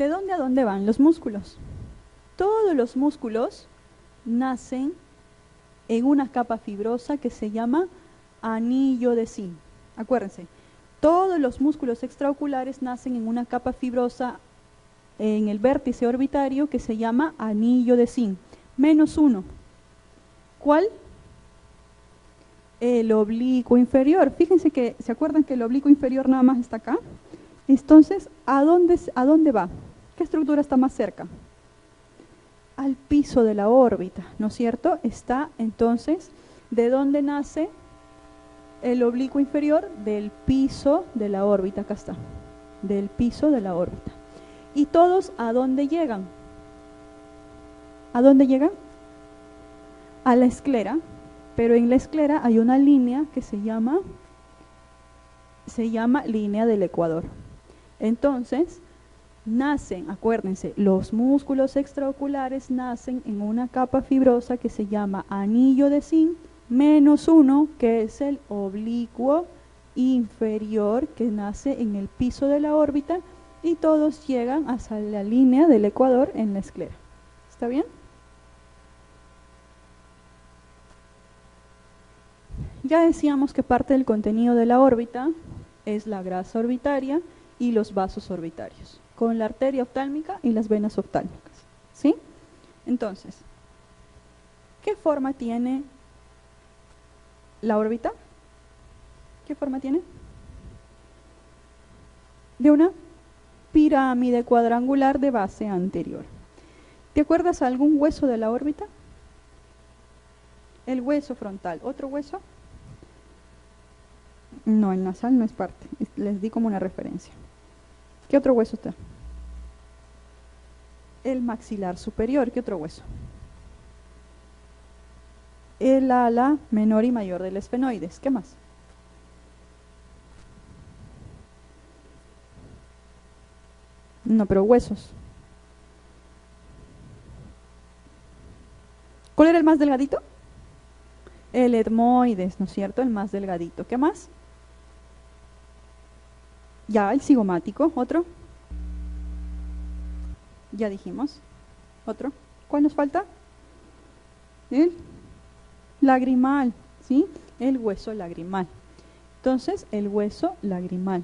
¿De dónde a dónde van los músculos? Todos los músculos nacen en una capa fibrosa que se llama anillo de zinc. Acuérdense, todos los músculos extraoculares nacen en una capa fibrosa en el vértice orbitario que se llama anillo de zinc. Menos uno. ¿Cuál? El oblicuo inferior. Fíjense que, ¿se acuerdan que el oblicuo inferior nada más está acá? Entonces, ¿a dónde va? ¿Qué estructura está más cerca? Al piso de la órbita, ¿no es cierto? Está entonces, ¿de dónde nace el oblicuo inferior? Del piso de la órbita, acá está, del piso de la órbita. ¿Y todos a dónde llegan? ¿A dónde llegan? A la esclera, pero en la esclera hay una línea que se llama línea del ecuador. Entonces, nacen, acuérdense, los músculos extraoculares nacen en una capa fibrosa que se llama anillo de zinc, menos uno, que es el oblicuo inferior, que nace en el piso de la órbita, y todos llegan hasta la línea del ecuador en la esclera. ¿Está bien? Ya decíamos que parte del contenido de la órbita es la grasa orbitaria y los vasos orbitarios, con la arteria oftálmica y las venas oftálmicas, ¿sí? Entonces, ¿qué forma tiene la órbita? ¿Qué forma tiene? De una pirámide cuadrangular de base anterior. ¿Te acuerdas algún hueso de la órbita? El hueso frontal. ¿Otro hueso? No, el nasal no es parte. Les di como una referencia. ¿Qué otro hueso está? El maxilar superior. ¿Qué otro hueso? El ala menor y mayor del esfenoides. ¿Qué más? No, pero huesos. ¿Cuál era el más delgadito? El etmoides, ¿no es cierto? El más delgadito. ¿Qué más? Ya, el cigomático. ¿Otro? Ya dijimos. ¿Otro? ¿Cuál nos falta? El lagrimal, ¿sí? El hueso lagrimal. Entonces, el hueso lagrimal.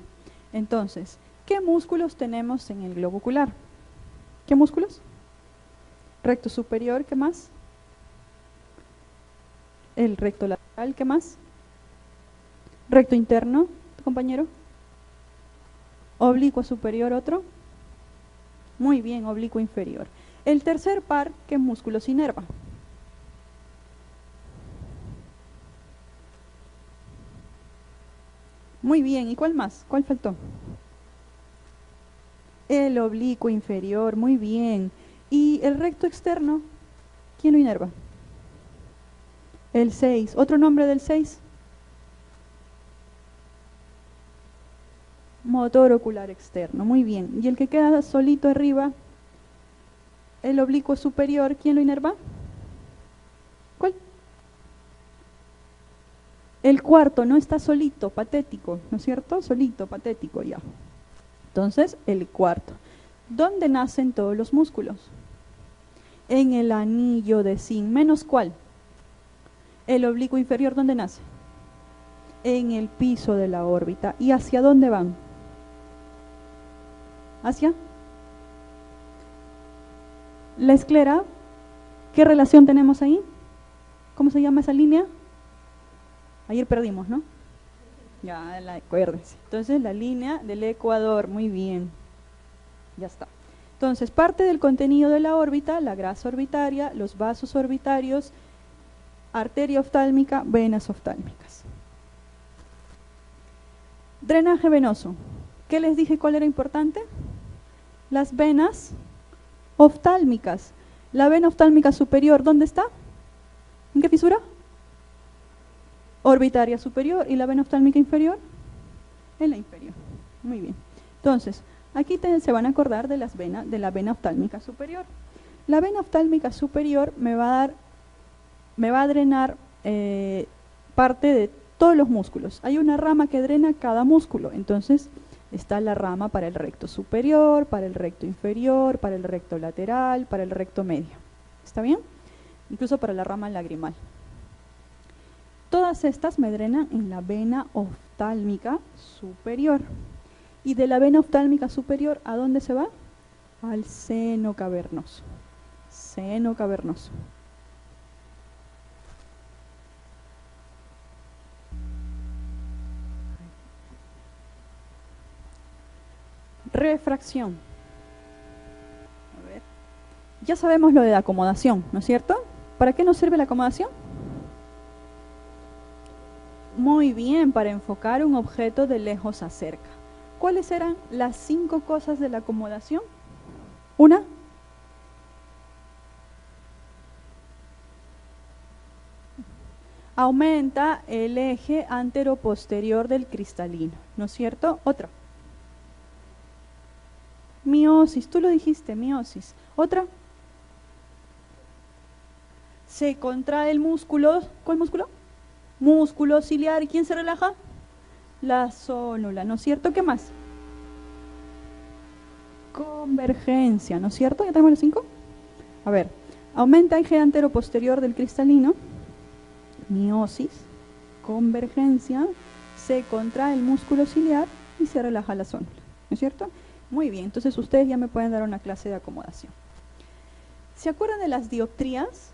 Entonces, ¿qué músculos tenemos en el globo ocular? ¿Qué músculos? Recto superior, ¿qué más? El recto lateral, ¿qué más? Recto interno, compañero. Oblicuo superior, otro. Muy bien, oblicuo inferior. El tercer par, ¿qué músculos inerva? Muy bien, ¿y cuál más? ¿Cuál faltó? El oblicuo inferior, muy bien. ¿Y el recto externo? ¿Quién lo inerva? El 6. ¿Otro nombre del 6? Motor ocular externo, muy bien. ¿Y el que queda solito arriba? El oblicuo superior, ¿quién lo inerva? ¿Cuál? El cuarto, no está solito, patético, ¿no es cierto? Solito, patético, ya. Entonces, el cuarto. ¿Dónde nacen todos los músculos? En el anillo de zinc. ¿Menos cuál? El oblicuo inferior, ¿dónde nace? En el piso de la órbita. ¿Y hacia dónde van? ¿Hacia? La esclera. ¿Qué relación tenemos ahí? ¿Cómo se llama esa línea? Ayer perdimos, ¿no? Ya, acuérdense. Entonces, la línea del ecuador, muy bien. Ya está. Entonces, parte del contenido de la órbita, la grasa orbitaria, los vasos orbitarios, arteria oftálmica, venas oftálmicas. Drenaje venoso. ¿Qué les dije cuál era importante? Las venas oftálmicas. La vena oftálmica superior, ¿dónde está? ¿En qué fisura? Orbitaria superior. ¿Y la vena oftálmica inferior? En la inferior. Muy bien. Entonces, aquí se van a acordar de la vena oftálmica superior. La vena oftálmica superior me va a drenar parte de todos los músculos. Hay una rama que drena cada músculo. Entonces, Está la rama para el recto superior, para el recto inferior, para el recto lateral, para el recto medio. ¿Está bien? Incluso para la rama lagrimal. Todas estas me drenan en la vena oftálmica superior. Y de la vena oftálmica superior, ¿a dónde se va? Al seno cavernoso. Seno cavernoso. Refracción. A ver. Ya sabemos lo de la acomodación, ¿no es cierto? ¿Para qué nos sirve la acomodación? Muy bien, para enfocar un objeto de lejos a cerca. ¿Cuáles eran las 5 cosas de la acomodación? Una. Aumenta el eje anteroposterior del cristalino, ¿no es cierto? Otra. Miosis, tú lo dijiste, miosis. Otra. Se contrae el músculo. ¿Cuál músculo? Músculo ciliar. ¿Y quién se relaja? La zónula, ¿no es cierto? ¿Qué más? Convergencia, ¿no es cierto? ¿Ya tenemos los 5? A ver, aumenta el eje anteroposterior del cristalino, miosis, convergencia, se contrae el músculo ciliar y se relaja la zónula, ¿no es cierto? Muy bien, entonces ustedes ya me pueden dar una clase de acomodación. ¿Se acuerdan de las dioptrías?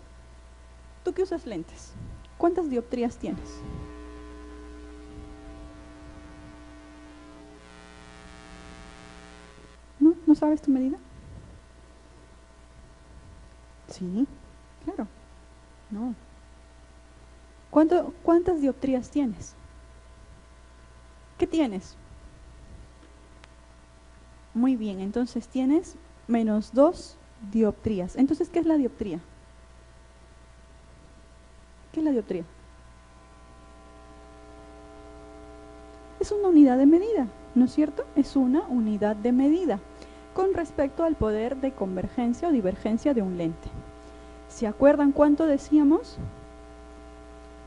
¿Tú que usas lentes? ¿Cuántas dioptrías tienes? ¿No? ¿No sabes tu medida? Sí, claro. No. ¿Cuántas dioptrías tienes? ¿Qué tienes? Muy bien, entonces tienes menos 2 dioptrías. Entonces, ¿qué es la dioptría? ¿Qué es la dioptría? Es una unidad de medida, ¿no es cierto? Es una unidad de medida con respecto al poder de convergencia o divergencia de un lente. ¿Se acuerdan cuánto decíamos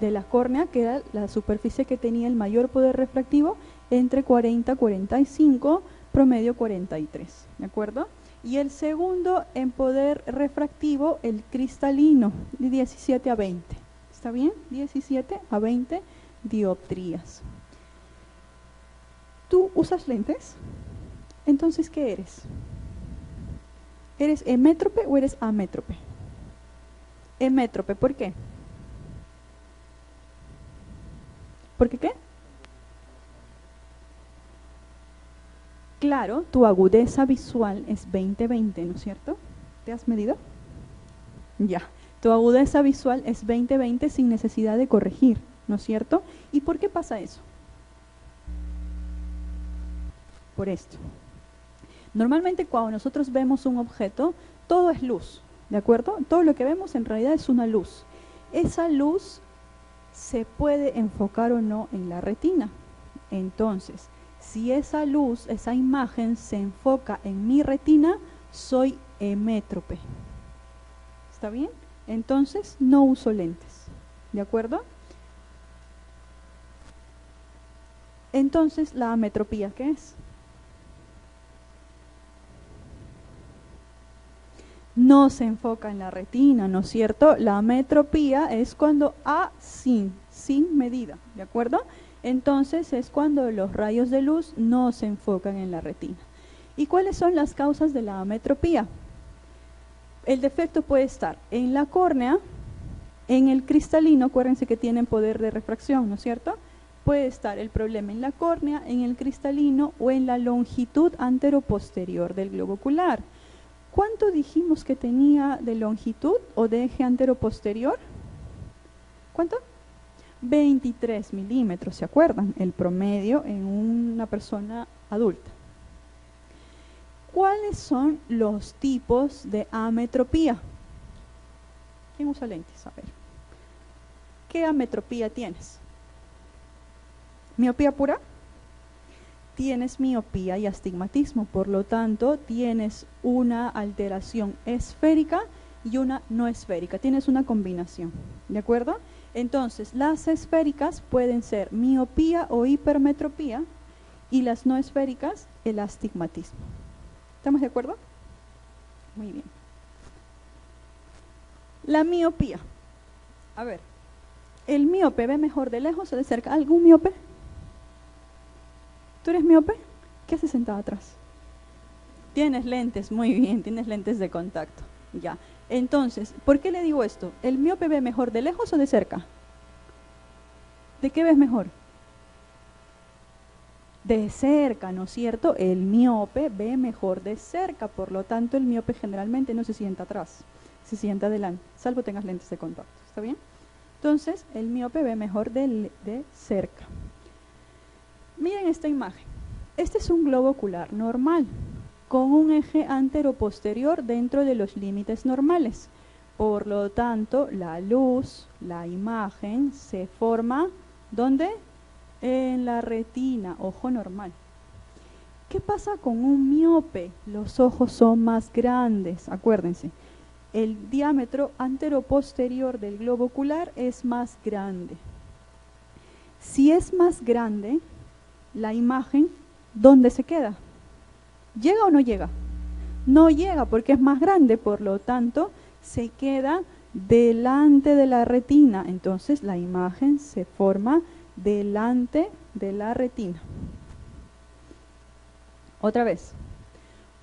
de la córnea, que era la superficie que tenía el mayor poder refractivo? Entre 40 y 45, promedio 43, ¿de acuerdo? Y el segundo en poder refractivo, el cristalino, de 17 a 20. ¿Está bien? 17 a 20 dioptrías. ¿Tú usas lentes? Entonces, ¿qué eres? ¿Eres emétrope o eres amétrope? Emétrope, ¿por qué? ¿Por qué qué? Claro, tu agudeza visual es 20-20, ¿no es cierto? ¿Te has medido? Ya. Tu agudeza visual es 20-20 sin necesidad de corregir, ¿no es cierto? ¿Y por qué pasa eso? Por esto. Normalmente cuando nosotros vemos un objeto, todo es luz, ¿de acuerdo? Todo lo que vemos en realidad es una luz. Esa luz se puede enfocar o no en la retina. Entonces, si esa luz, esa imagen se enfoca en mi retina, soy emétrope. ¿Está bien? Entonces, no uso lentes. ¿De acuerdo? Entonces, la ametropía, ¿qué es? No se enfoca en la retina, ¿no es cierto? La ametropía es cuando sin medida, ¿de acuerdo? Entonces es cuando los rayos de luz no se enfocan en la retina. ¿Y cuáles son las causas de la ametropía? El defecto puede estar en la córnea, en el cristalino, acuérdense que tienen poder de refracción, ¿no es cierto? Puede estar el problema en la córnea, en el cristalino o en la longitud anteroposterior del globo ocular. ¿Cuánto dijimos que tenía de longitud o de eje anteroposterior? ¿Cuánto? 23 milímetros, ¿se acuerdan? El promedio en una persona adulta. ¿Cuáles son los tipos de ametropía? ¿Quién usa lentes? A ver. ¿Qué ametropía tienes? ¿Miopía pura? Tienes miopía y astigmatismo, por lo tanto tienes una alteración esférica y una no esférica, tienes una combinación, ¿de acuerdo? Entonces, las esféricas pueden ser miopía o hipermetropía y las no esféricas, el astigmatismo. ¿Estamos de acuerdo? Muy bien. La miopía. A ver, ¿el miope ve mejor de lejos o de cerca? ¿Algún miope? ¿Tú eres miope? ¿Qué haces sentado atrás? Tienes lentes, muy bien, tienes lentes de contacto. Ya. Entonces, ¿por qué le digo esto? ¿El miope ve mejor de lejos o de cerca? ¿De qué ves mejor? De cerca, ¿no es cierto? El miope ve mejor de cerca, por lo tanto el miope generalmente no se sienta atrás, se sienta adelante, salvo tengas lentes de contacto, ¿está bien? Entonces, el miope ve mejor de cerca. Miren esta imagen. Este es un globo ocular normal, con un eje antero-posterior dentro de los límites normales. Por lo tanto, la luz, la imagen, se forma, ¿dónde? En la retina, ojo normal. ¿Qué pasa con un miope? Los ojos son más grandes, acuérdense. El diámetro antero-posterior del globo ocular es más grande. Si es más grande, la imagen, ¿dónde se queda? ¿Llega o no llega? No llega porque es más grande, por lo tanto, se queda delante de la retina. Entonces, la imagen se forma delante de la retina. Otra vez.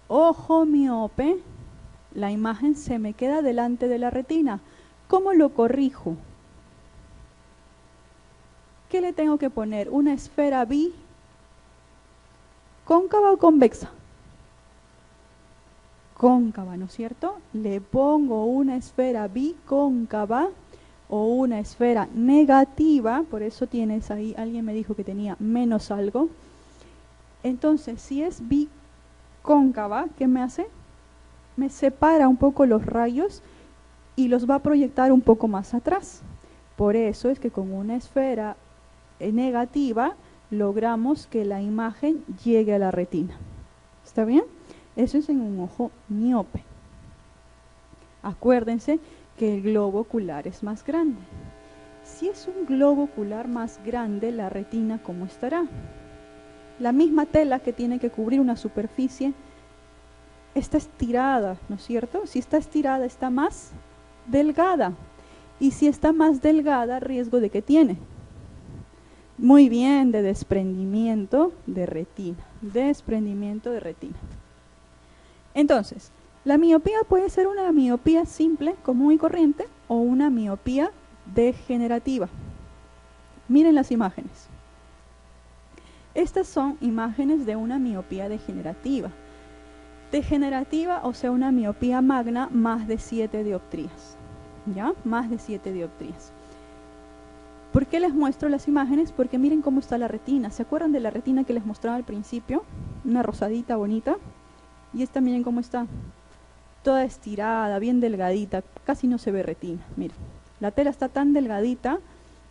Ojo miope, la imagen se me queda delante de la retina. ¿Cómo lo corrijo? ¿Qué le tengo que poner? ¿Una esfera bicóncava o convexa? Cóncava, ¿no es cierto? Le pongo una esfera bicóncava o una esfera negativa, por eso tienes ahí, alguien me dijo que tenía menos algo. Entonces, si es bicóncava, ¿qué me hace? Me separa un poco los rayos y los va a proyectar un poco más atrás. Por eso es que con una esfera negativa logramos que la imagen llegue a la retina. ¿Está bien? Eso es en un ojo miope. Acuérdense que el globo ocular es más grande. Si es un globo ocular más grande, la retina, ¿cómo estará? La misma tela que tiene que cubrir una superficie está estirada, ¿no es cierto? Si está estirada, está más delgada. Y si está más delgada, riesgo de que tiene. Muy bien, de desprendimiento de retina. Desprendimiento de retina. Entonces, la miopía puede ser una miopía simple, común y corriente, o una miopía degenerativa. Miren las imágenes. Estas son imágenes de una miopía degenerativa. Degenerativa, o sea, una miopía magna más de 7 dioptrías. ¿Ya? Más de 7 dioptrías. ¿Por qué les muestro las imágenes? Porque miren cómo está la retina. ¿Se acuerdan de la retina que les mostraba al principio? Una rosadita bonita. Y esta miren cómo está. Toda estirada, bien delgadita. Casi no se ve retina. Miren, la tela está tan delgadita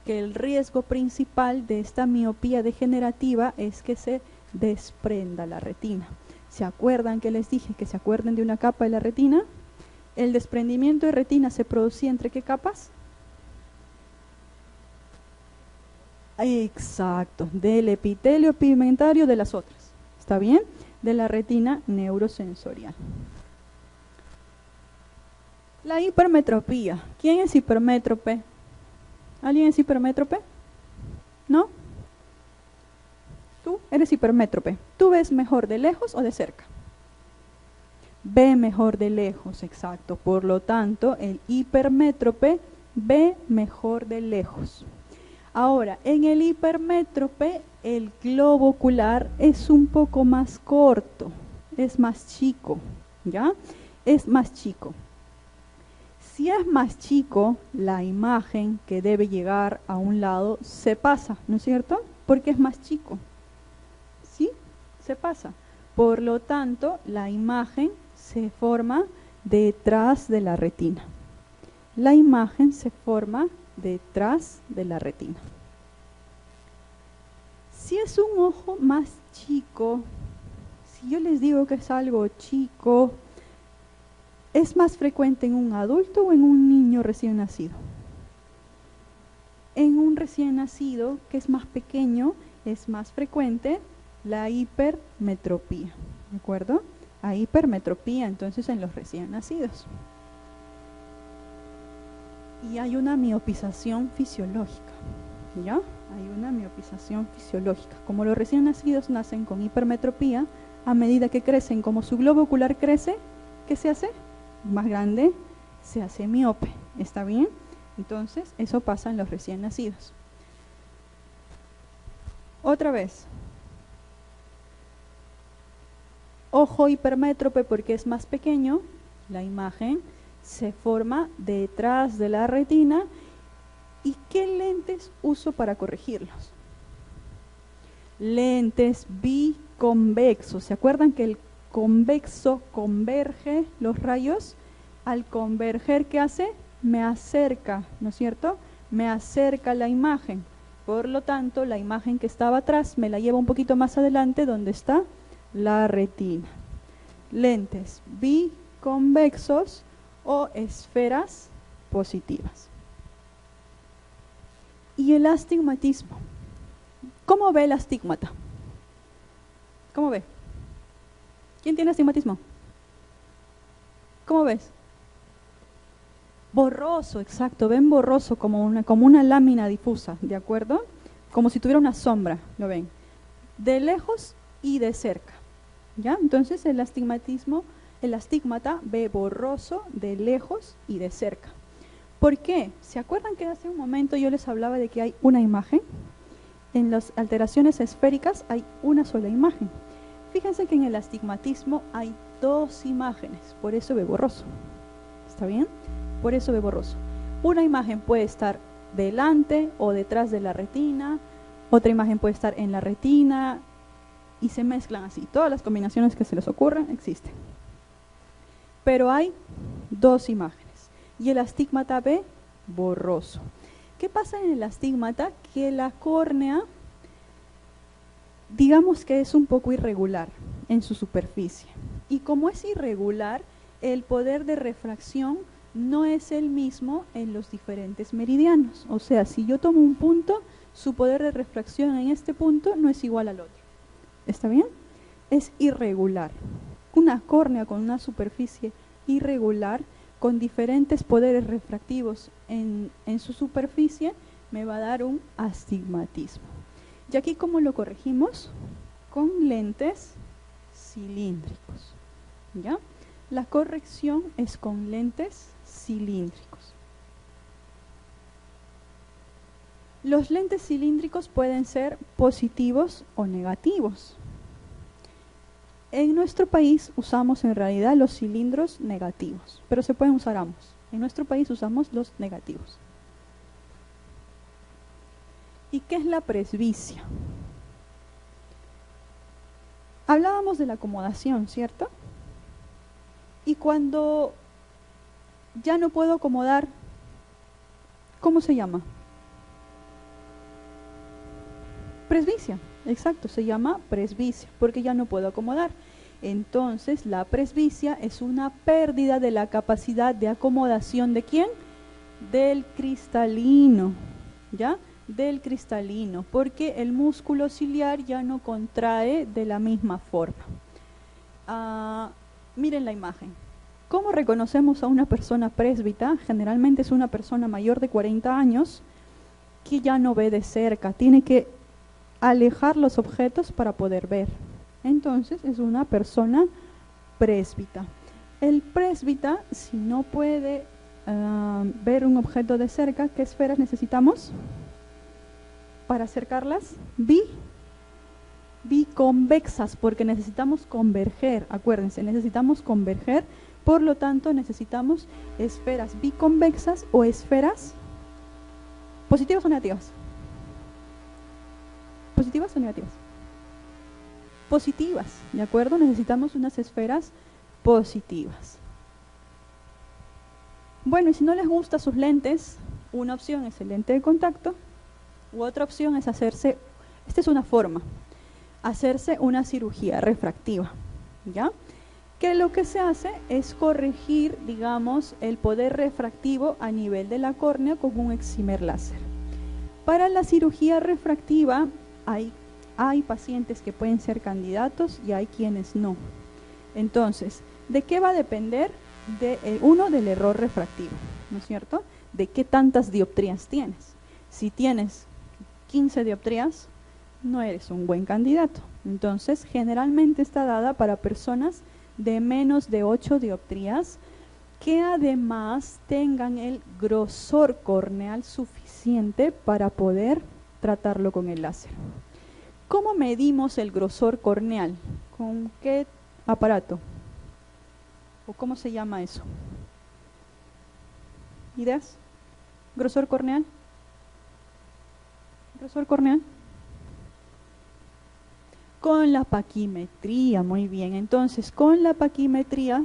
que el riesgo principal de esta miopía degenerativa es que se desprenda la retina. ¿Se acuerdan que les dije que se acuerden de una capa de la retina? El desprendimiento de retina se producía entre ¿qué capas? Exacto, del epitelio pigmentario de las otras. ¿Está bien? De la retina neurosensorial. La hipermetropía. ¿Quién es hipermétrope? ¿Alguien es hipermétrope? ¿No? Tú eres hipermétrope. ¿Tú ves mejor de lejos o de cerca? Ve mejor de lejos, exacto. Por lo tanto, el hipermétrope ve mejor de lejos. Ahora, en el hipermétrope, el globo ocular es un poco más corto, es más chico, ¿ya? Es más chico. Si es más chico, la imagen que debe llegar a un lado se pasa, ¿no es cierto? Porque es más chico. ¿Sí? Se pasa. Por lo tanto, la imagen se forma detrás de la retina. La imagen se forma detrás de la retina. Si es un ojo más chico, si yo les digo que es algo chico, ¿es más frecuente en un adulto o en un niño recién nacido? En un recién nacido, que es más pequeño, es más frecuente La hipermetropía, ¿de acuerdo? Hay hipermetropía entonces en los recién nacidos. Y hay una miopización fisiológica, ¿ya? Hay una miopización fisiológica. Como los recién nacidos nacen con hipermetropía, a medida que crecen, como su globo ocular crece, ¿qué se hace? Más grande, se hace miope, ¿está bien? Entonces, eso pasa en los recién nacidos. Otra vez. Ojo hipermétrope porque es más pequeño, la imagen se forma detrás de la retina. ¿Y qué lentes uso para corregirlos? Lentes biconvexos. ¿Se acuerdan que el convexo converge los rayos? Al converger, ¿qué hace? Me acerca, ¿no es cierto? Me acerca la imagen. Por lo tanto, la imagen que estaba atrás me la lleva un poquito más adelante donde está la retina. Lentes biconvexos o esferas positivas. Y el astigmatismo. ¿Cómo ve el astigmata? ¿Cómo ve? ¿Quién tiene astigmatismo? ¿Cómo ves? Borroso, exacto, ven borroso como una lámina difusa, ¿de acuerdo? Como si tuviera una sombra, lo ven. De lejos y de cerca, ¿ya? Entonces el astigmata ve borroso de lejos y de cerca. ¿Por qué? ¿Se acuerdan que hace un momento yo les hablaba de que hay una imagen? En las alteraciones esféricas hay una sola imagen. Fíjense que en el astigmatismo hay dos imágenes, por eso ve borroso. ¿Está bien? Por eso ve borroso. Una imagen puede estar delante o detrás de la retina, otra imagen puede estar en la retina y se mezclan así. Todas las combinaciones que se les ocurran existen. Pero hay dos imágenes y el astigmata ve borroso. ¿Qué pasa en el astigmata? Que la córnea, digamos que es un poco irregular en su superficie. Y como es irregular, el poder de refracción no es el mismo en los diferentes meridianos. O sea, si yo tomo un punto, su poder de refracción en este punto no es igual al otro. ¿Está bien? Es irregular. Una córnea con una superficie irregular, con diferentes poderes refractivos en su superficie, me va a dar un astigmatismo. ¿Y aquí cómo lo corregimos? Con lentes cilíndricos, ¿ya? La corrección es con lentes cilíndricos. Los lentes cilíndricos pueden ser positivos o negativos. En nuestro país usamos en realidad los cilindros negativos, pero se pueden usar ambos. En nuestro país usamos los negativos. ¿Y qué es la presbicia? Hablábamos de la acomodación, ¿cierto? Y cuando ya no puedo acomodar, ¿cómo se llama? Presbicia, exacto, se llama presbicia, porque ya no puedo acomodar. Entonces, la presbicia es una pérdida de la capacidad de acomodación ¿de quién? Del cristalino, ¿ya? Del cristalino, porque el músculo ciliar ya no contrae de la misma forma. Miren la imagen. ¿Cómo reconocemos a una persona présbita? Generalmente es una persona mayor de 40 años que ya no ve de cerca, tiene que alejar los objetos para poder ver. Entonces es una persona présbita. El présbita, si no puede ver un objeto de cerca, ¿qué esferas necesitamos para acercarlas? Biconvexas, porque necesitamos converger, acuérdense, necesitamos converger, por lo tanto necesitamos esferas biconvexas o esferas positivas o negativas. ¿Positivas o negativas? Positivas, ¿de acuerdo? Necesitamos unas esferas positivas. Bueno, y si no les gustan sus lentes, una opción es el lente de contacto, u otra opción es hacerse, esta es una forma, hacerse una cirugía refractiva, ¿ya? Que lo que se hace es corregir, digamos, el poder refractivo a nivel de la córnea con un excimer láser. Para la cirugía refractiva hay hay pacientes que pueden ser candidatos y hay quienes no. Entonces, ¿de qué va a depender? Uno, del error refractivo, ¿no es cierto? De qué tantas dioptrías tienes. Si tienes 15 dioptrías, no eres un buen candidato. Entonces, generalmente está dada para personas de menos de 8 dioptrías que además tengan el grosor corneal suficiente para poder tratarlo con el láser. ¿Cómo medimos el grosor corneal? ¿Con qué aparato? ¿O cómo se llama eso? ¿Ideas? ¿Grosor corneal? ¿Grosor corneal? Con la paquimetría, muy bien. Entonces, con la paquimetría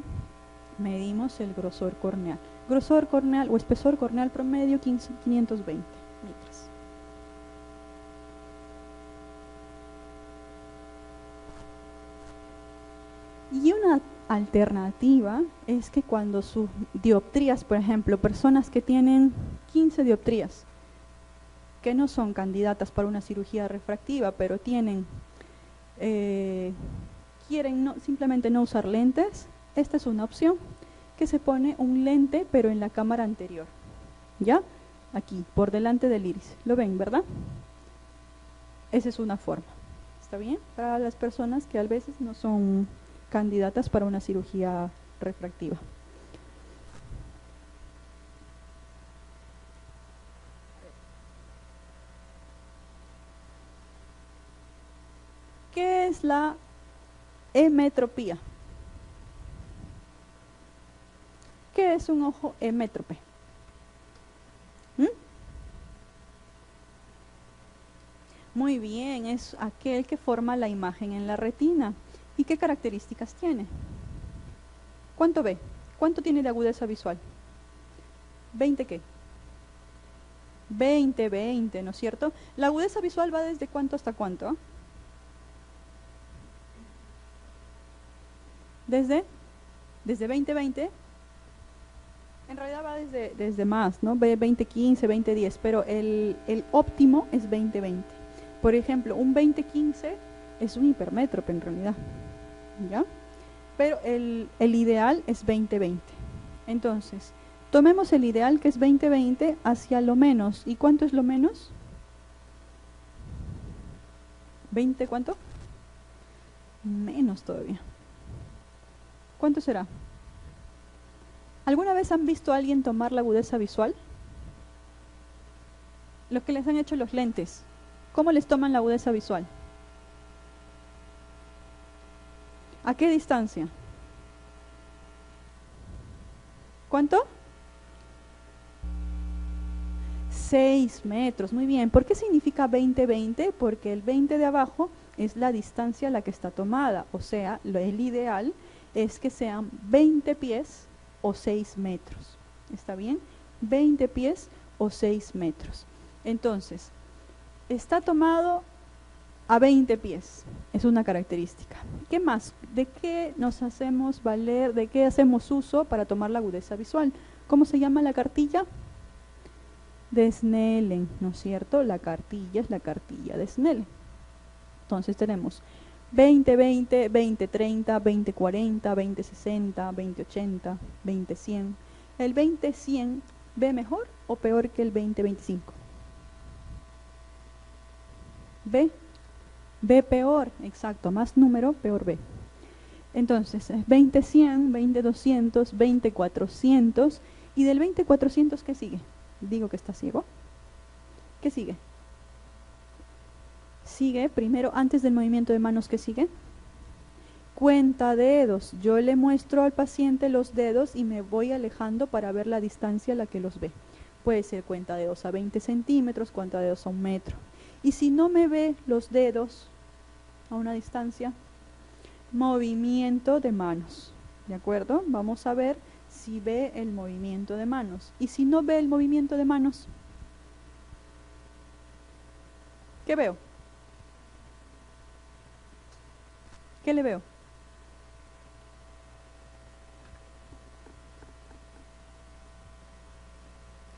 medimos el grosor corneal. Grosor corneal o espesor corneal promedio 520 micras. Y una alternativa es que cuando sus dioptrías, por ejemplo, personas que tienen 15 dioptrías, que no son candidatas para una cirugía refractiva, pero quieren simplemente no usar lentes, esta es una opción, que se pone un lente pero en la cámara anterior, ¿ya? Aquí, por delante del iris. ¿Lo ven, verdad? Esa es una forma. ¿Está bien? Para las personas que a veces no son candidatas para una cirugía refractiva. ¿Qué es la emetropía? ¿Qué es un ojo emétrope? Muy bien, es aquel que forma la imagen en la retina. ¿Y qué características tiene? ¿Cuánto ve? ¿Cuánto tiene de agudeza visual? ¿20 qué? 20, ¿no es cierto? La agudeza visual va desde cuánto hasta cuánto. Desde 20, en realidad va desde más, ¿no? 2015, 2010, pero el óptimo es 20. Por ejemplo, un 2015 es un hipermétrope en realidad, ¿ya? Pero el ideal es 20. Entonces, tomemos el ideal que es 20 hacia lo menos. ¿Y cuánto es lo menos? ¿20 cuánto? Menos todavía. ¿Cuánto será? ¿Alguna vez han visto a alguien tomar la agudeza visual? Los que les han hecho los lentes, ¿cómo les toman la agudeza visual? ¿A qué distancia? ¿Cuánto? 6 metros, muy bien. ¿Por qué significa 20? Porque el 20 de abajo es la distancia a la que está tomada, o sea, el ideal es que sean 20 pies o 6 metros. ¿Está bien? 20 pies o 6 metros. Entonces, está tomado a 20 pies. Es una característica. ¿Qué más? ¿De qué nos hacemos valer? ¿De qué hacemos uso para tomar la agudeza visual? ¿Cómo se llama la cartilla? De Snellen, ¿no es cierto? La cartilla es la cartilla de Snellen. Entonces tenemos 20-20, 20-30, 20-40, 20-60, 20-80, 20-100. ¿El 20-100 ve mejor o peor que el 20-25? Ve peor, exacto, más número, peor ve. Entonces, 20-100, 20-200, 20-400, y del 20-400, ¿qué sigue? Digo que está ciego. ¿Qué sigue? Sigue primero, antes del movimiento de manos, ¿qué sigue? Cuenta dedos. Yo le muestro al paciente los dedos y me voy alejando para ver la distancia a la que los ve. Puede ser cuenta dedos a 20 centímetros, cuenta dedos a 1 metro. Y si no me ve los dedos a una distancia, movimiento de manos. ¿De acuerdo? Vamos a ver si ve el movimiento de manos. Y si no ve el movimiento de manos, ¿qué veo? ¿Qué le veo?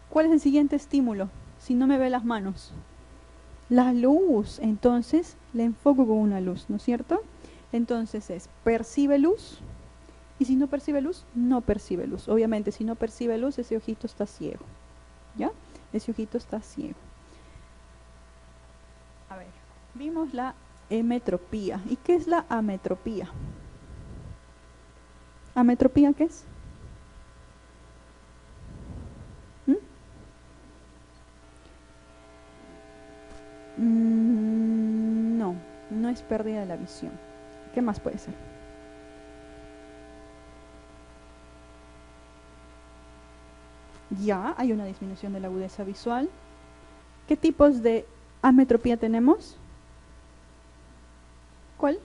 ¿Cuál es el siguiente estímulo si no me ve las manos? La luz, entonces le enfoco con una luz, ¿no es cierto? Entonces es, percibe luz, y si no percibe luz, no percibe luz. Obviamente, si no percibe luz, ese ojito está ciego, ¿ya? Ese ojito está ciego. A ver, vimos la emetropía. ¿Y qué es la ametropía? ¿Ametropía qué es? No, no es pérdida de la visión. ¿Qué más puede ser? Ya hay una disminución de la agudeza visual. ¿Qué tipos de ametropía tenemos? ¿Cuál?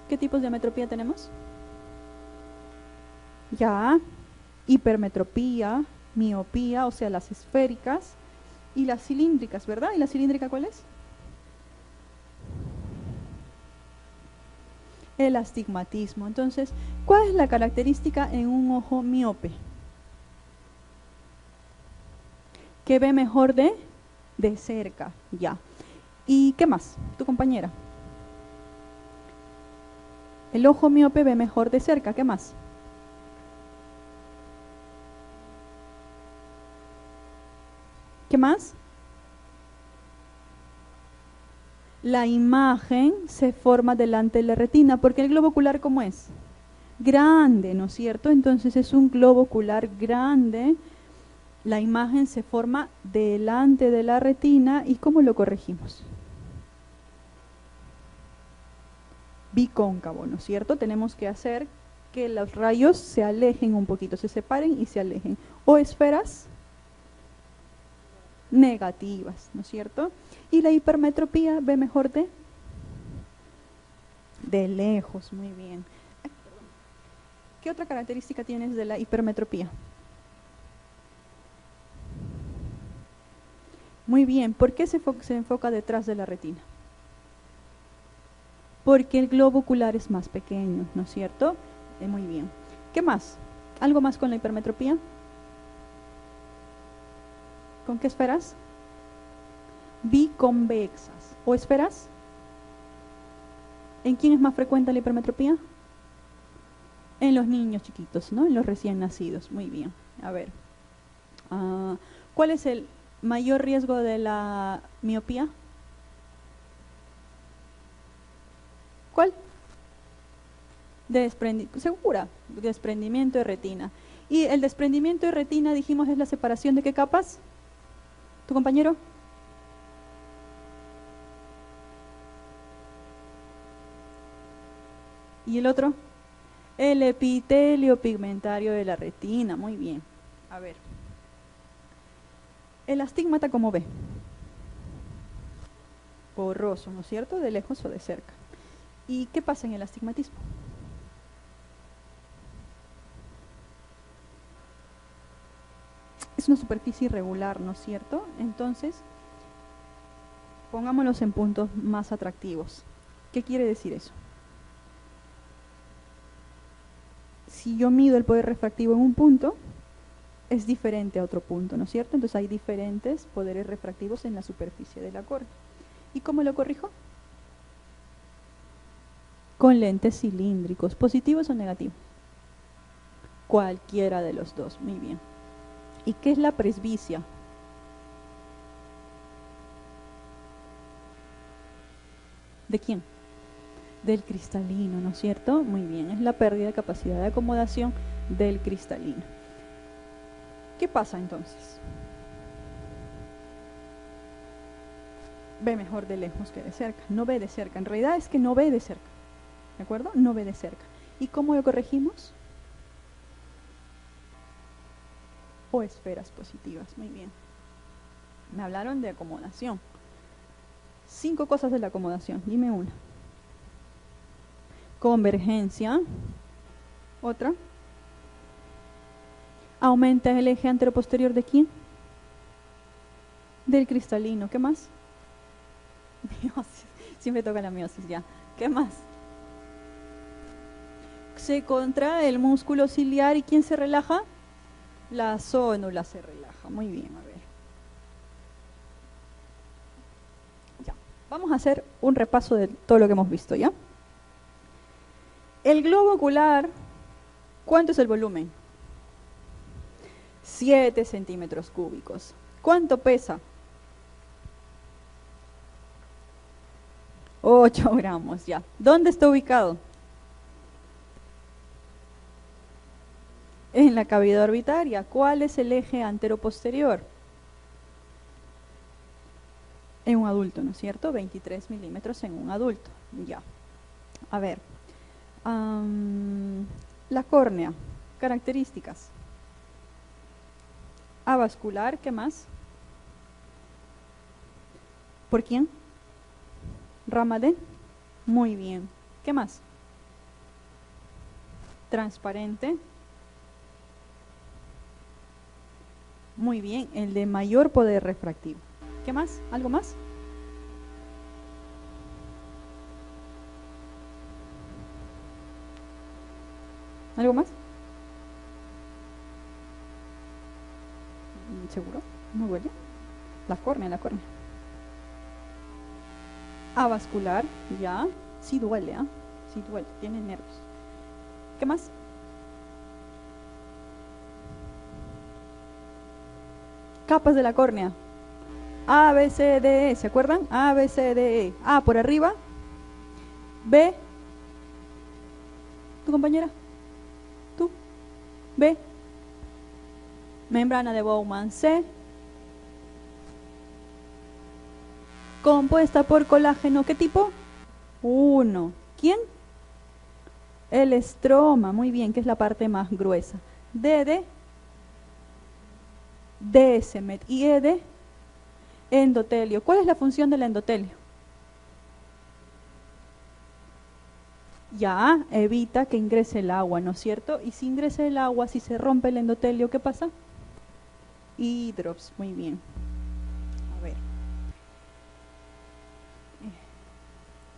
¿Qué tipos de ametropía tenemos? Ya, hipermetropía, miopía, o sea, las esféricas, y las cilíndricas, ¿verdad? ¿Y la cilíndrica cuál es? El astigmatismo. Entonces, ¿cuál es la característica en un ojo miope? Que ve mejor de cerca, ya. ¿Y qué más? Tu compañera. El ojo miope ve mejor de cerca, ¿qué más? ¿Qué más? La imagen se forma delante de la retina, porque el globo ocular, ¿cómo es? Grande, ¿no es cierto? Entonces es un globo ocular grande. La imagen se forma delante de la retina. ¿Y cómo lo corregimos? Bicóncavo, ¿no es cierto? Tenemos que hacer que los rayos se alejen un poquito, se separen y se alejen. O esferas negativas, ¿no es cierto? Y la hipermetropía ve mejor de lejos, muy bien. ¿Qué otra característica tienes de la hipermetropía? Muy bien, ¿por qué se enfoca detrás de la retina? Porque el globo ocular es más pequeño, ¿no es cierto? Muy bien. ¿Qué más? ¿Algo más con la hipermetropía? ¿Con qué esferas? Biconvexas. ¿O esferas? ¿En quién es más frecuente la hipermetropía? En los niños chiquitos, ¿no? En los recién nacidos. Muy bien. A ver. ¿Cuál es el mayor riesgo de la miopía? ¿Cuál? Segura, desprendimiento de retina. Y el desprendimiento de retina, dijimos, es la separación de qué capas. ¿Tu compañero? ¿Y el otro? El epitelio pigmentario de la retina. Muy bien. A ver. El astigmata, ¿cómo ve? Borroso, ¿no es cierto? De lejos o de cerca. ¿Y qué pasa en el astigmatismo? Es una superficie irregular, ¿no es cierto? Entonces, pongámoslos en puntos más atractivos. ¿Qué quiere decir eso? Si yo mido el poder refractivo en un punto, es diferente a otro punto, ¿no es cierto? Entonces hay diferentes poderes refractivos en la superficie de la córnea. ¿Y cómo lo corrijo? Con lentes cilíndricos, ¿positivos o negativos? Cualquiera de los dos, muy bien. ¿Y qué es la presbicia? ¿De quién? Del cristalino, ¿no es cierto? Muy bien, es la pérdida de capacidad de acomodación del cristalino. ¿Qué pasa entonces? Ve mejor de lejos que de cerca, no ve de cerca, en realidad es que no ve de cerca, ¿de acuerdo? No ve de cerca. ¿Y cómo lo corregimos? O esferas positivas, muy bien. Me hablaron de acomodación. 5 cosas de la acomodación, dime una. Convergencia. Otra. Aumenta el eje anteroposterior de quién? Del cristalino. ¿Qué más? Miosis. Siempre toca la miosis, ya. ¿Qué más? Se contrae el músculo ciliar y ¿quién se relaja? La zónula se relaja. Muy bien, a ver. Vamos a hacer un repaso de todo lo que hemos visto, ¿ya? El globo ocular, ¿cuánto es el volumen? 7 centímetros cúbicos. ¿Cuánto pesa? 8 gramos, ya. ¿Dónde está ubicado? En la cavidad orbitaria. ¿Cuál es el eje antero-posterior? En un adulto, ¿no es cierto? 23 milímetros en un adulto, ya. A ver, la córnea, características. Avascular, ¿qué más? ¿Por quién? Rama de. Muy bien. ¿Qué más? Transparente. Muy bien, el de mayor poder refractivo. ¿Qué más? ¿Algo más? ¿Algo más? ¿Seguro? ¿No duele? La córnea, la córnea. Avascular, ya. Sí duele, ¿ah? Sí duele, tiene nervios. ¿Qué más? Capas de la córnea. A, B, C, D, E, ¿se acuerdan? A, B, C, D, E. A por arriba. B. ¿Tu compañera? ¿Tú? B. Membrana de Bowman. C. Compuesta por colágeno. ¿Qué tipo? 1. ¿Quién? El estroma. Muy bien, que es la parte más gruesa. D de Descemet. Y E de endotelio. ¿Cuál es la función del endotelio? Ya, evita que ingrese el agua, ¿no es cierto? Y si ingresa el agua, si se rompe el endotelio, ¿qué pasa? Hidrops, muy bien. A ver.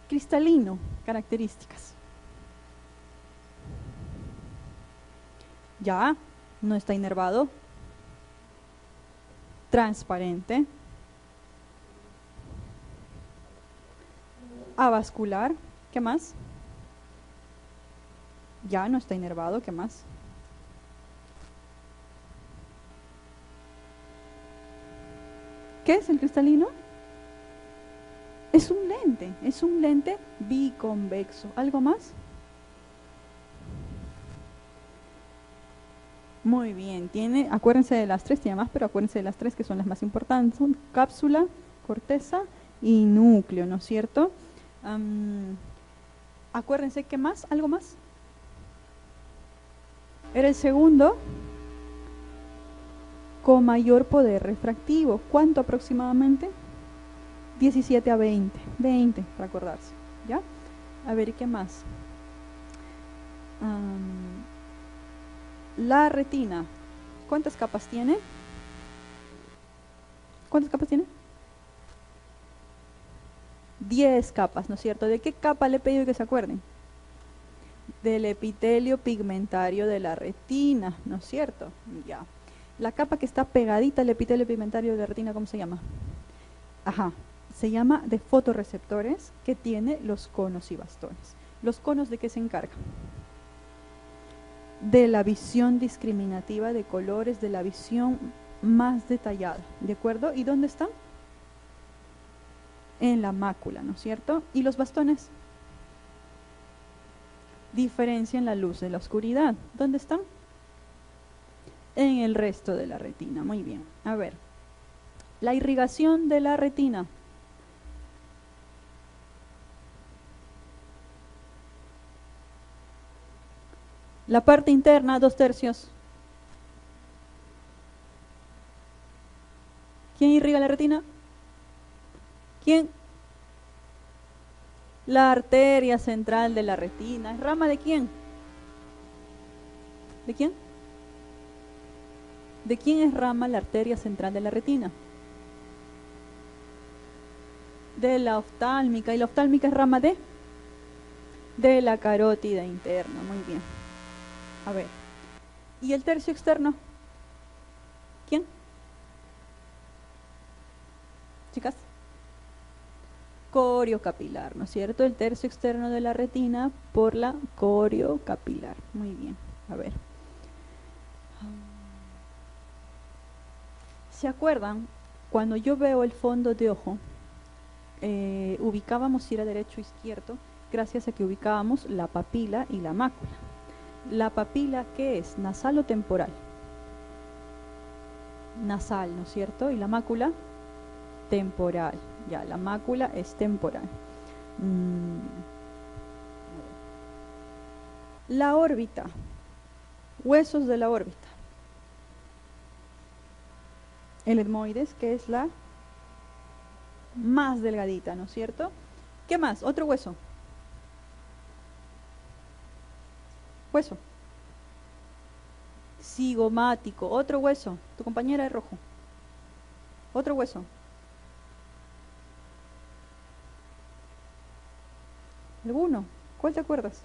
Cristalino, características. Ya, no está inervado. Transparente. Avascular, ¿qué más? Ya, no está inervado, ¿qué más? ¿Qué es el cristalino? Es un lente biconvexo. ¿Algo más? Muy bien, tiene, acuérdense de las tres, tiene más, pero acuérdense de las tres que son las más importantes. Son cápsula, corteza y núcleo, ¿no es cierto? Acuérdense, ¿qué más? ¿Algo más? Era el segundo con mayor poder refractivo. ¿Cuánto aproximadamente? 17 a 20. 20, para acordarse. ¿Ya? A ver, ¿qué más? La retina. ¿Cuántas capas tiene? ¿Cuántas capas tiene? 10 capas, ¿no es cierto? ¿De qué capa le he pedido que se acuerden? Del epitelio pigmentario de la retina, ¿no es cierto? Ya. La capa que está pegadita al epitelio pigmentario de la retina, ¿cómo se llama? Ajá, se llama de fotorreceptores, que tiene los conos y bastones. ¿Los conos de qué se encargan? De la visión discriminativa de colores, de la visión más detallada, ¿de acuerdo? ¿Y dónde están? En la mácula, ¿no es cierto? ¿Y los bastones? Diferencian la luz de la oscuridad. ¿Dónde están? En el resto de la retina. Muy bien. A ver, la irrigación de la retina. La parte interna, 2/3. ¿Quién irriga la retina? ¿Quién? La arteria central de la retina. ¿Es rama de quién? ¿De quién? ¿De quién es rama la arteria central de la retina? De la oftálmica. ¿Y la oftálmica es rama de? De la carótida interna. Muy bien. A ver. ¿Y el tercio externo? ¿Quién? Chicas. Coriocapilar, ¿no es cierto? El tercio externo de la retina por la coriocapilar. Muy bien, a ver. ¿Se acuerdan? Cuando yo veo el fondo de ojo, ubicábamos si era derecho o izquierdo, gracias a que ubicábamos la papila y la mácula. ¿La papila qué es? ¿Nasal o temporal? Nasal, ¿no es cierto? ¿Y la mácula? Temporal. Ya, la mácula es temporal. La órbita. Huesos de la órbita. El etmoides, que es la más delgadita, ¿no es cierto? ¿Qué más? Otro hueso. Hueso. Cigomático. Otro hueso. Tu compañera de rojo. Otro hueso. ¿Alguno? ¿Cuál te acuerdas?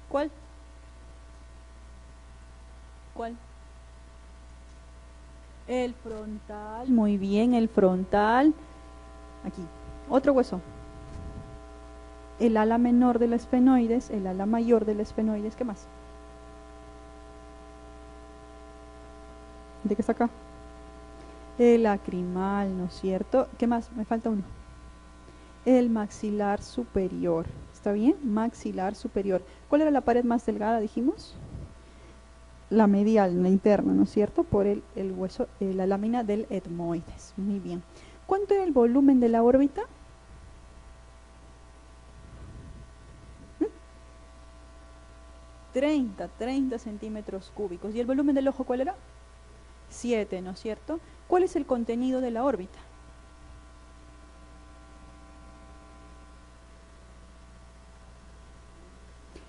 ¿Cuál? ¿Cuál? El frontal. Muy bien, el frontal. Aquí. Otro hueso. El ala menor del esfenoides, el ala mayor del esfenoides. ¿Qué más? ¿De qué está acá? El lacrimal, ¿no es cierto? ¿Qué más? Me falta uno. El maxilar superior. ¿Está bien? Maxilar superior. ¿Cuál era la pared más delgada, dijimos? La medial, la interna, ¿no es cierto? Por el hueso, la lámina del etmoides. Muy bien. ¿Cuánto es el volumen de la órbita? 30 centímetros cúbicos. ¿Y el volumen del ojo cuál era? 7, ¿no es cierto? ¿Cuál es el contenido de la órbita?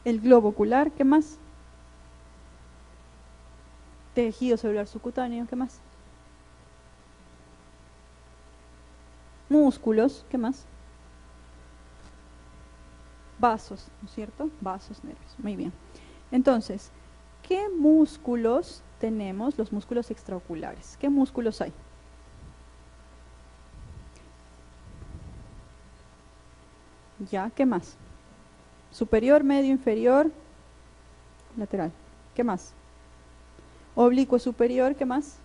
El globo ocular, ¿qué más? Tejido celular subcutáneo, ¿qué más? Músculos, ¿qué más? Vasos, ¿no es cierto? Vasos, nervios. Muy bien. Entonces, ¿qué músculos tenemos? Los músculos extraoculares. ¿Qué músculos hay? Ya, ¿qué más? Superior, medio, inferior, lateral. ¿Qué más? Oblicuo superior, ¿qué más?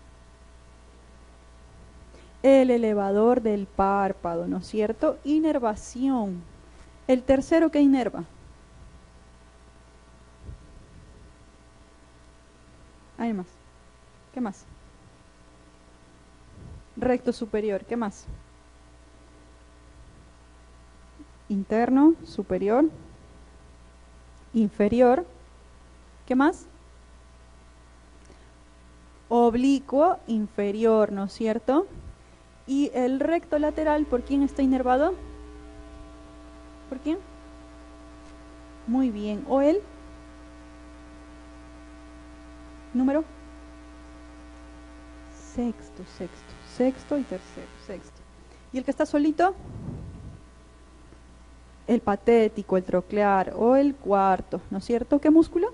El elevador del párpado, ¿no es cierto? Inervación. El tercero, ¿qué inerva? Hay más. ¿Qué más? Recto superior, ¿qué más? Interno, superior, inferior, ¿qué más? Oblicuo inferior, ¿no es cierto? Y el recto lateral, ¿por quién está inervado? ¿Por quién? Muy bien. ¿O el número? Sexto y tercero, sexto. ¿Y el que está solito? El patético, el troclear o el cuarto, ¿no es cierto? ¿Qué músculo?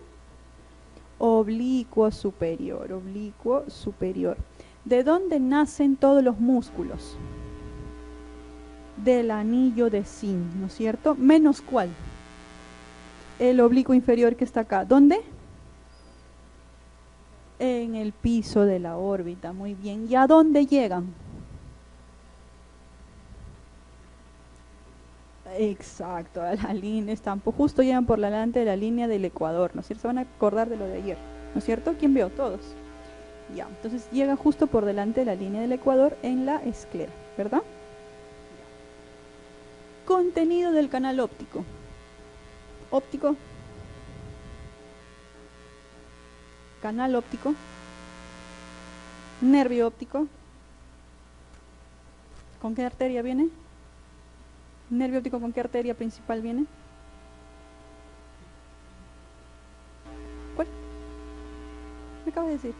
Oblicuo superior, oblicuo superior. ¿De dónde nacen todos los músculos? Del anillo de Zinc, ¿no es cierto? ¿Menos cuál? El oblicuo inferior que está acá. ¿Dónde? En el piso de la órbita, muy bien. ¿Y a dónde llegan? Exacto, a la línea, están justo llegan por delante de la línea del ecuador, ¿no es cierto? Se van a acordar de lo de ayer, ¿no es cierto? ¿Quién vio? Todos. Ya, entonces llega justo por delante de la línea del ecuador en la esclera, ¿verdad? Contenido del canal óptico. Óptico. Canal óptico. Nervio óptico. ¿Con qué arteria viene? Nervio óptico, ¿con qué arteria principal viene? ¿Cuál? Me acabas de decir.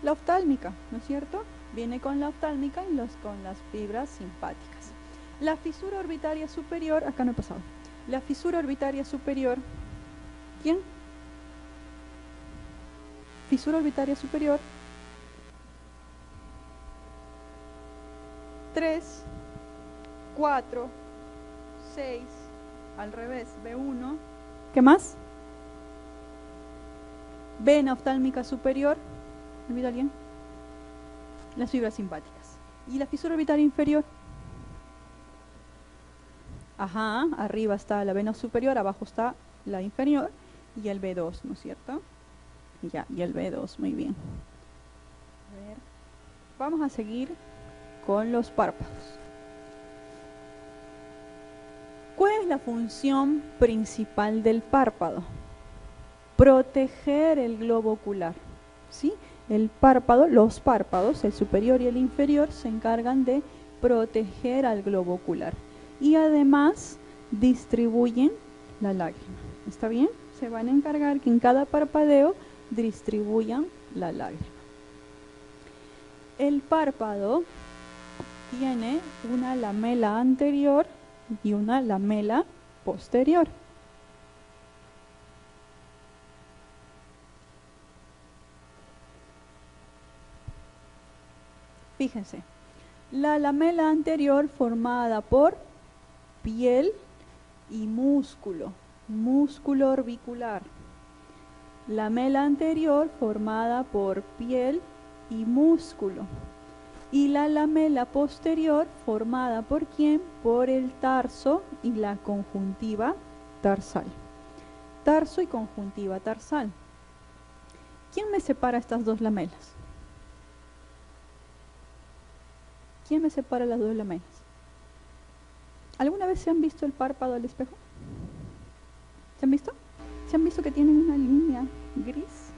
La oftálmica, ¿no es cierto? Viene con la oftálmica y con las fibras simpáticas. La fisura orbitaria superior, acá no he pasado. La fisura orbitaria superior, ¿quién? Fisura orbitaria superior. 3 4, 6, al revés, B1. ¿Qué más? Vena oftálmica superior. ¿Olvida alguien? Las fibras simpáticas. ¿Y la fisura orbital inferior? Ajá, arriba está la vena superior, abajo está la inferior y el B2, ¿no es cierto? Ya, y el B2, muy bien. A ver, vamos a seguir con los párpados. ¿Cuál es la función principal del párpado? Proteger el globo ocular, ¿sí? El párpado, los párpados, el superior y el inferior, se encargan de proteger al globo ocular y además distribuyen la lágrima. ¿Está bien? Se van a encargar que en cada parpadeo distribuyan la lágrima. El párpado tiene una lamela anterior y una lamela posterior. Fíjense, la lamela anterior formada por piel y músculo orbicular. Lamela anterior formada por piel y músculo. Y la lamela posterior formada ¿por quién? Por el tarso y la conjuntiva tarsal. Tarso y conjuntiva tarsal. ¿Quién me separa estas dos lamelas? ¿Quién me separa las dos lamelas? ¿Alguna vez se han visto el párpado al espejo? ¿Se han visto? ¿Se han visto que tienen una línea gris?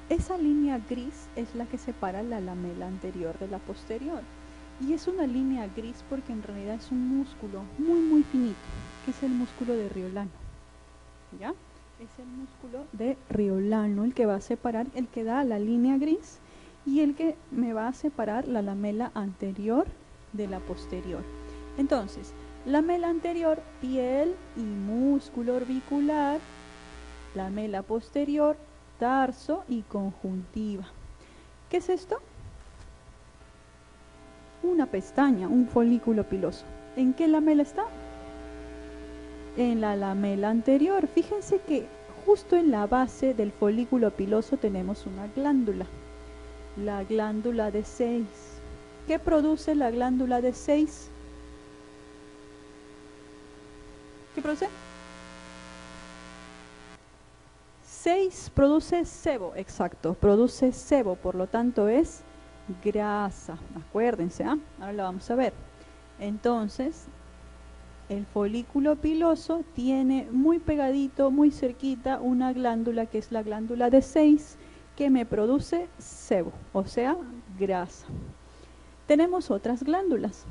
Esa línea gris es la que separa la lamela anterior de la posterior. Y es una línea gris porque en realidad es un músculo muy finito, que es el músculo de Riolano. ¿Ya? Es el músculo de Riolano el que va a separar, el que da la línea gris y el que me va a separar la lamela anterior de la posterior. Entonces, lamela anterior, piel y músculo orbicular. Lamela posterior, tarso y conjuntiva. ¿Qué es esto? Una pestaña, un folículo piloso. ¿En qué lamela está? En la lamela anterior. Fíjense que justo en la base del folículo piloso tenemos una glándula. La glándula de Sayce. ¿Qué produce la glándula de Sayce? ¿Qué produce? Sayce produce sebo, exacto, produce sebo, por lo tanto es grasa. Acuérdense, ¿eh? Ahora lo vamos a ver. Entonces, el folículo piloso tiene muy pegadito, muy cerquita, una glándula que es la glándula de Sayce, que me produce sebo, o sea, grasa. Tenemos otras glándulas.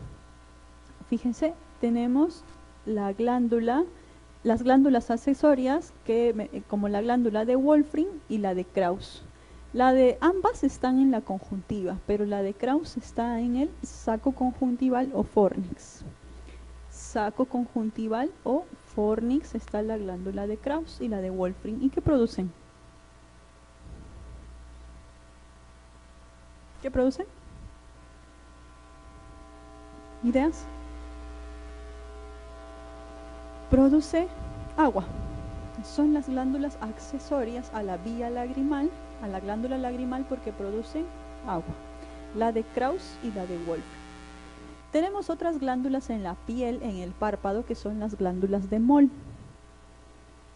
Fíjense, tenemos la glándula, las glándulas accesorias, como la glándula de Wolfram y la de Krauss. La de ambas están en la conjuntiva, pero la de Krauss está en el saco conjuntival o fornix. Saco conjuntival o fornix está la glándula de Krauss y la de Wolfram. ¿Y qué producen? ¿Qué producen? ¿Ideas? Produce agua. Son las glándulas accesorias a la vía lagrimal, a la glándula lagrimal, porque producen agua. La de Krauss y la de Wolfram. Tenemos otras glándulas en la piel, en el párpado, que son las glándulas de Moll.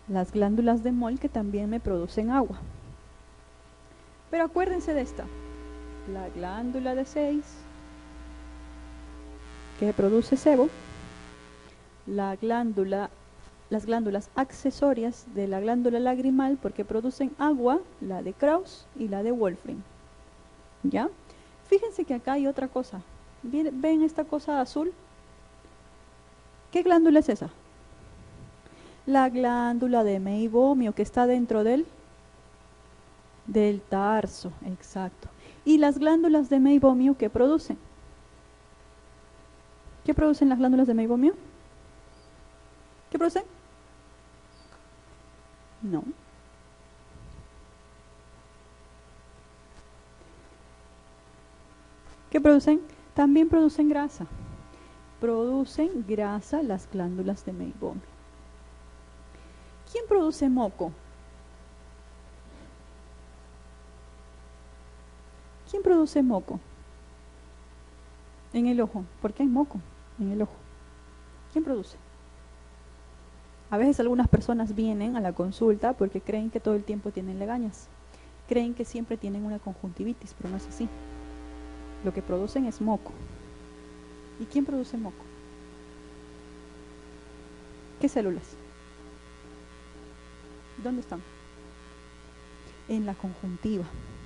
Las glándulas de Moll que también me producen agua. Pero acuérdense de esta. La glándula de Sayce, que produce sebo. Las glándulas accesorias de la glándula lagrimal porque producen agua, la de Krauss y la de Wolfram. ¿Ya? Fíjense que acá hay otra cosa. ¿Ven esta cosa azul? ¿Qué glándula es esa? La glándula de meibomio que está dentro del tarso, exacto. ¿Y las glándulas de meibomio qué producen? ¿Qué producen las glándulas de meibomio? ¿Qué producen? No. ¿Qué producen? También producen grasa. producen grasa las glándulas de Meibomian. ¿Quién produce moco? ¿Quién produce moco? En el ojo. ¿Por qué hay moco en el ojo? ¿Quién produce? A veces algunas personas vienen a la consulta porque creen que todo el tiempo tienen legañas. Creen que siempre tienen una conjuntivitis, pero no es así. Lo que producen es moco. ¿Y quién produce moco? ¿Qué células? ¿Dónde están? En la conjuntiva,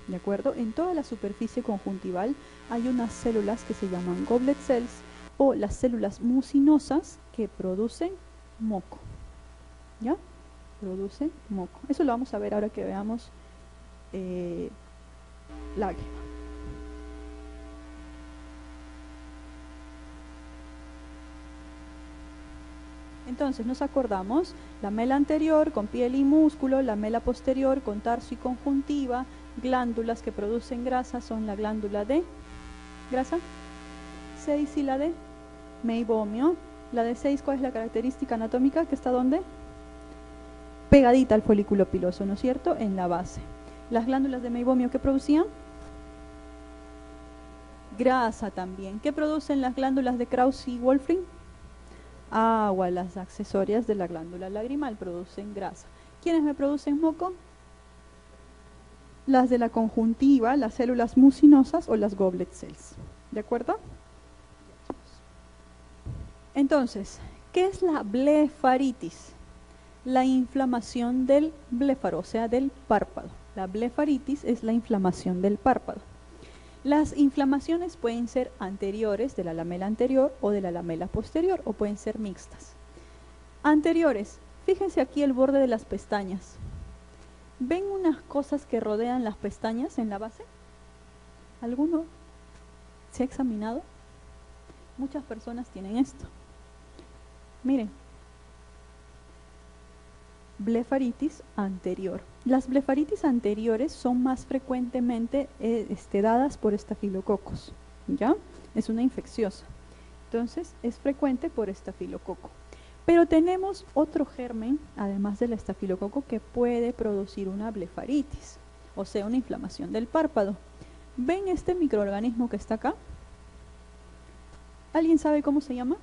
¿de acuerdo? En toda la superficie conjuntival hay unas células que se llaman goblet cells o las células mucinosas que producen moco. ¿Ya? Producen moco. Eso lo vamos a ver ahora que veamos lágrima. Entonces nos acordamos, la mela anterior con piel y músculo, la mela posterior con tarso y conjuntiva, glándulas que producen grasa son la glándula de grasa 6 y la de meibomio. La de 6, ¿cuál es la característica anatómica? ¿Que está dónde? Pegadita al folículo piloso, ¿no es cierto? En la base. Las glándulas de meibomio, ¿qué producían? Grasa también. ¿Qué producen las glándulas de Krause y Wolfring? Agua. Las accesorias de la glándula lagrimal producen grasa. ¿Quiénes me producen moco? Las de la conjuntiva, las células mucinosas o las goblet cells. ¿De acuerdo? Entonces, ¿qué es la blefaritis? La inflamación del bléfaro, o sea, del párpado. La blefaritis es la inflamación del párpado. Las inflamaciones pueden ser anteriores, de la lamela anterior o de la lamela posterior, o pueden ser mixtas. Anteriores, fíjense aquí el borde de las pestañas. ¿Ven unas cosas que rodean las pestañas en la base? ¿Alguno se ha examinado? Muchas personas tienen esto. Miren. Blefaritis anterior. Las blefaritis anteriores son más frecuentemente dadas por estafilococos, ¿ya? Es una infecciosa. Entonces, es frecuente por estafilococo. Pero tenemos otro germen, además del estafilococo, que puede producir una blefaritis, o sea, una inflamación del párpado. ¿Ven este microorganismo que está acá? ¿Alguien sabe cómo se llama?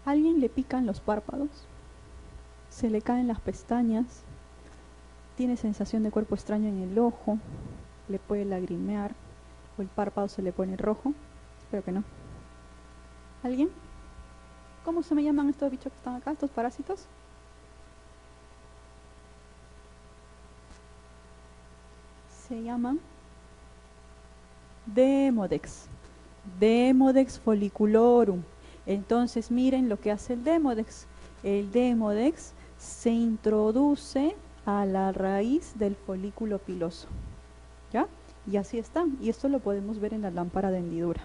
¿Alguien le pican los párpados? ¿Se le caen las pestañas? ¿Tiene sensación de cuerpo extraño en el ojo? ¿Le puede lagrimear? ¿O el párpado se le pone rojo? Espero que no. ¿Alguien? ¿Cómo se me llaman estos bichos que están acá, estos parásitos? Se llaman Demodex. Demodex folliculorum. Entonces miren lo que hace el Demodex. El Demodex se introduce a la raíz del folículo piloso. ¿Ya? Y así está. Y esto lo podemos ver en la lámpara de hendidura.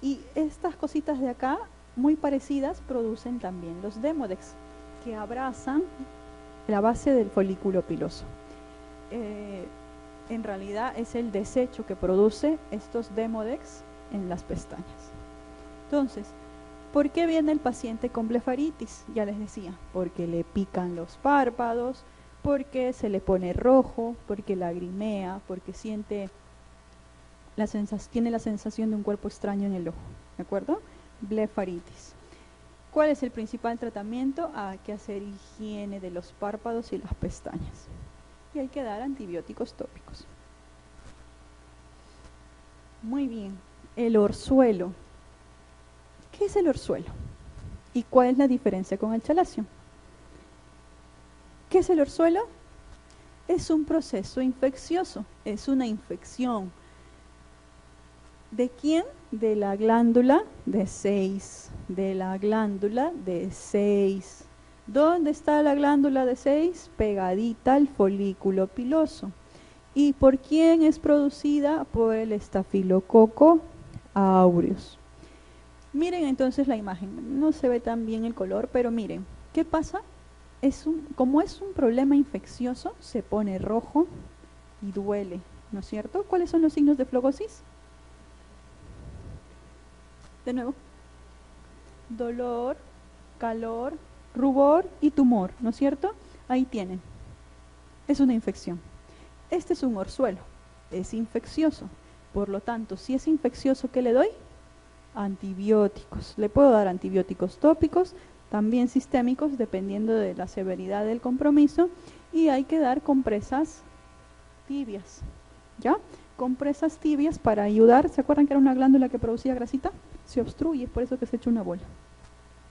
Y estas cositas de acá, muy parecidas, producen también los Demodex, que abrazan la base del folículo piloso. En realidad es el desecho que produce estos Demodex en las pestañas. Entonces, ¿por qué viene el paciente con blefaritis? Ya les decía, porque le pican los párpados, porque se le pone rojo, porque lagrimea, porque tiene la sensación de un cuerpo extraño en el ojo, ¿de acuerdo? Blefaritis. ¿Cuál es el principal tratamiento? Hay que hacer higiene de los párpados y las pestañas. Y hay que dar antibióticos tópicos. Muy bien, el orzuelo. ¿Qué es el orzuelo? ¿Y cuál es la diferencia con el chalacio? ¿Qué es el orzuelo? Es un proceso infeccioso, es una infección. ¿De quién? De la glándula de 6, de la glándula de 6. ¿Dónde está la glándula de 6? Pegadita al folículo piloso. ¿Y por quién es producida? Por el estafilococo aureus. Miren entonces la imagen, no se ve tan bien el color, pero miren, ¿qué pasa? Como es un problema infeccioso, se pone rojo y duele, ¿no es cierto? ¿Cuáles son los signos de flogosis? De nuevo. Dolor, calor, rubor y tumor, ¿no es cierto? Ahí tienen. Es una infección. Este es un orzuelo. Es infeccioso. Por lo tanto, si es infeccioso, ¿qué le doy? Antibióticos. Le puedo dar antibióticos tópicos, también sistémicos, dependiendo de la severidad del compromiso. Y hay que dar compresas tibias. ¿Ya? Compresas tibias para ayudar. ¿Se acuerdan que era una glándula que producía grasita? Se obstruye, por eso que se echa una bola.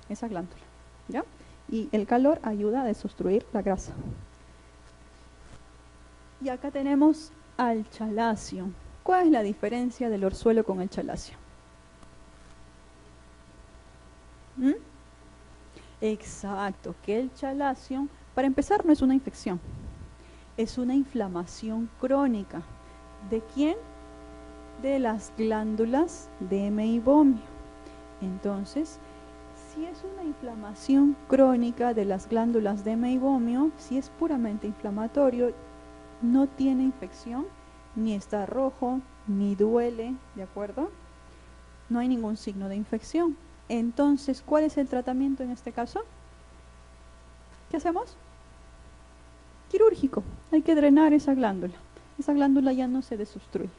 Esa glándula. ¿Ya? Y el calor ayuda a desobstruir la grasa. Y acá tenemos al chalacio. ¿Cuál es la diferencia del orzuelo con el chalacio? Exacto, que el chalacio, para empezar, no es una infección, es una inflamación crónica. ¿De quién? De las glándulas de meibomio. Entonces, si es una inflamación crónica de las glándulas de meibomio, si es puramente inflamatorio, no tiene infección, ni está rojo, ni duele, ¿de acuerdo? No hay ningún signo de infección. Entonces, ¿cuál es el tratamiento en este caso? ¿Qué hacemos? Quirúrgico. Hay que drenar esa glándula. Esa glándula ya no se desobstruye.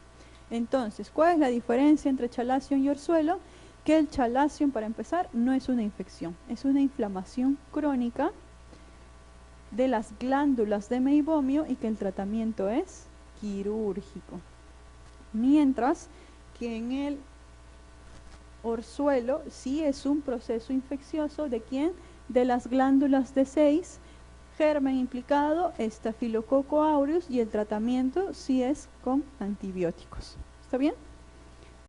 Entonces, ¿cuál es la diferencia entre chalacio y orzuelo? Que el chalacio, para empezar, no es una infección, es una inflamación crónica de las glándulas de meibomio y que el tratamiento es quirúrgico. Mientras que en el orzuelo sí es un proceso infeccioso. ¿De quién? De las glándulas de 6, germen implicado, Staphylococcus aureus, y el tratamiento sí es con antibióticos. ¿Está bien?